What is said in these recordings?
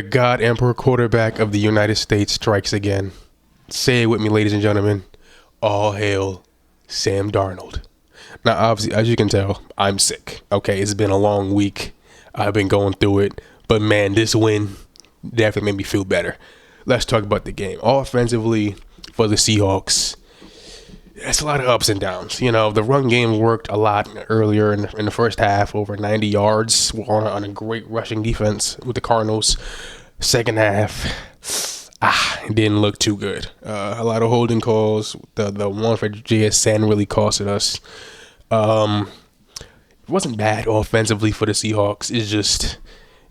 The God Emperor quarterback of the United States strikes again. Say it with me, ladies and gentlemen. All hail Sam Darnold. Now, obviously, as you can tell, I'm sick. Okay, it's been a long week. I've been going through it. But man, this win definitely made me feel better. Let's talk about the game. Offensively, for the Seahawks, it's a lot of ups and downs. You know, the run game worked a lot earlier in the first half, over 90 yards on a great rushing defense with the Cardinals. Second half, it didn't look too good. A lot of holding calls. The one for JSN really costed us. It wasn't bad offensively for the Seahawks. It's just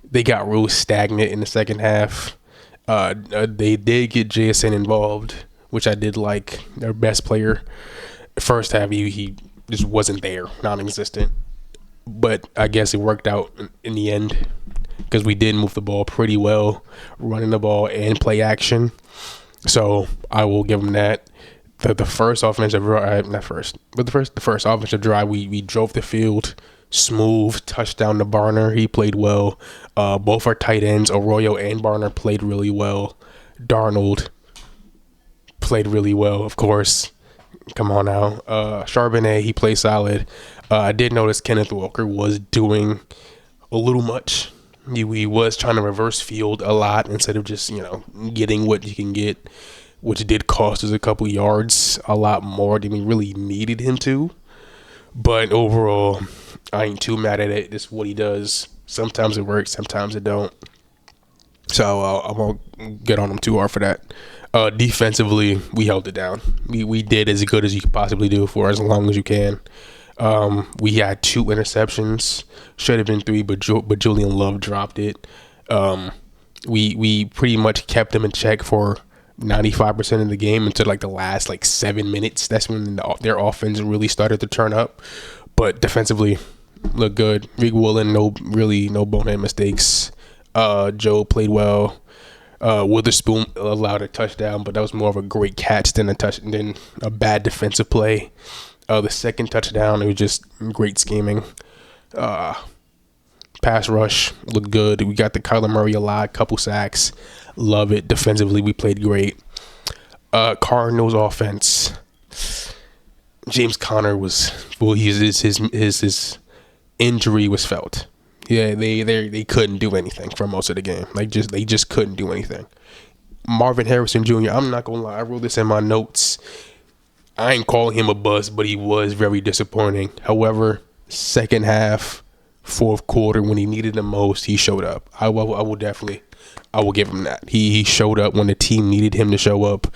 they got real stagnant in the second half. They did get JSN involved, which I did like. Their best player. First half, he just wasn't there, non-existent. But I guess it worked out in the end because we did move the ball pretty well, running the ball and play action. So I will give them that. The first offensive drive, the first offensive drive, we drove the field smooth, touchdown to Barner. He played well. Both our tight ends, Arroyo and Barner, played really well. Darnold played really well, of course. Come on now. Charbonnet, he played solid. I did notice Kenneth Walker was doing a little much. He was trying to reverse field a lot instead of just, getting what you can get, which did cost us a couple yards, a lot more than we really needed him to. But overall, I ain't too mad at it. This is what he does. Sometimes it works, sometimes it don't. So I won't get on him too hard for that. Defensively, we held it down. We did as good as you could possibly do for as long as you can. We had 2 interceptions. Should have been 3, but Julian Love dropped it. We pretty much kept them in check for 95% of the game until like the last 7 minutes. That's when their offense really started to turn up. But defensively, looked good. Rick Woolen, no bonehead mistakes. Joe played well. Witherspoon allowed a touchdown, but that was more of a great catch than a bad defensive play. The second touchdown, it was just great scheming. Pass rush looked good. We got the Kyler Murray a lot, couple sacks. Love it. Defensively, we played great. Cardinals offense. James Conner his injury was felt. Yeah, they couldn't do anything for most of the game. They just couldn't do anything. Marvin Harrison Jr., I'm not gonna lie, I wrote this in my notes. I ain't calling him a bust, but he was very disappointing. However, second half, fourth quarter, when he needed the most, he showed up. I will give him that. He showed up when the team needed him to show up.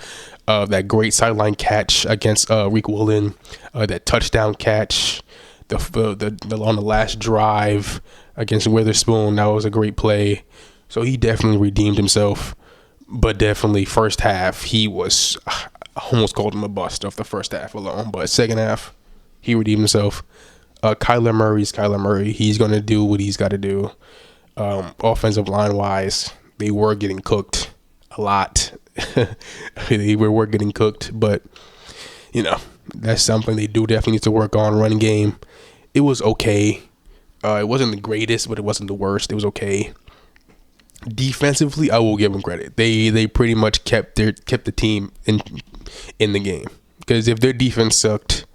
That great sideline catch against Rick Woolen, that touchdown catch, the on the last drive against Witherspoon, that was a great play. So he definitely redeemed himself. But definitely first half, he was, I almost called him a bust off the first half alone. But second half, he redeemed himself. Kyler Murray's Kyler Murray. He's going to do what he's got to do. Offensive line-wise, they were getting cooked a lot. They were getting cooked, but, that's something they do definitely need to work on. Running game, it was okay. It wasn't the greatest, but it wasn't the worst. It was okay. Defensively, I will give them credit. They pretty much kept the team in the game. Because if their defense sucked,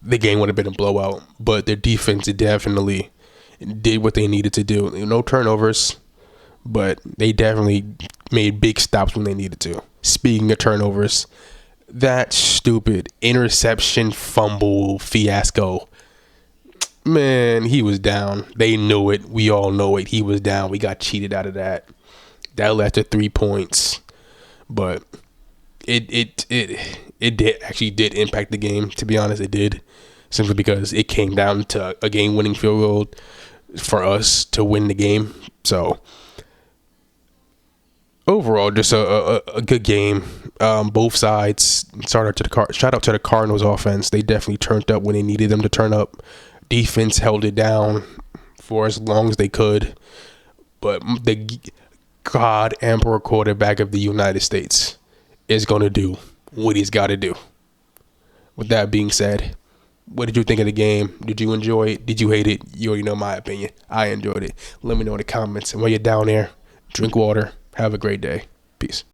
the game would have been a blowout. But their defense definitely did what they needed to do. No turnovers, but they definitely made big stops when they needed to. Speaking of turnovers, that stupid interception fumble fiasco. Man, he was down. They knew it. We all know it. He was down. We got cheated out of that. That led to 3 points. But it did impact the game. To be honest, it did. Simply because it came down to a game-winning field goal for us to win the game. So overall, just a good game. Both sides. Shout out to the Cardinals offense. They definitely turned up when they needed them to turn up. Defense held it down for as long as they could. But the God Emperor quarterback of the United States is going to do what he's got to do. With that being said, what did you think of the game? Did you enjoy it? Did you hate it? You already know my opinion. I enjoyed it. Let me know in the comments. And while you're down there, Drink water. Have a great day. Peace.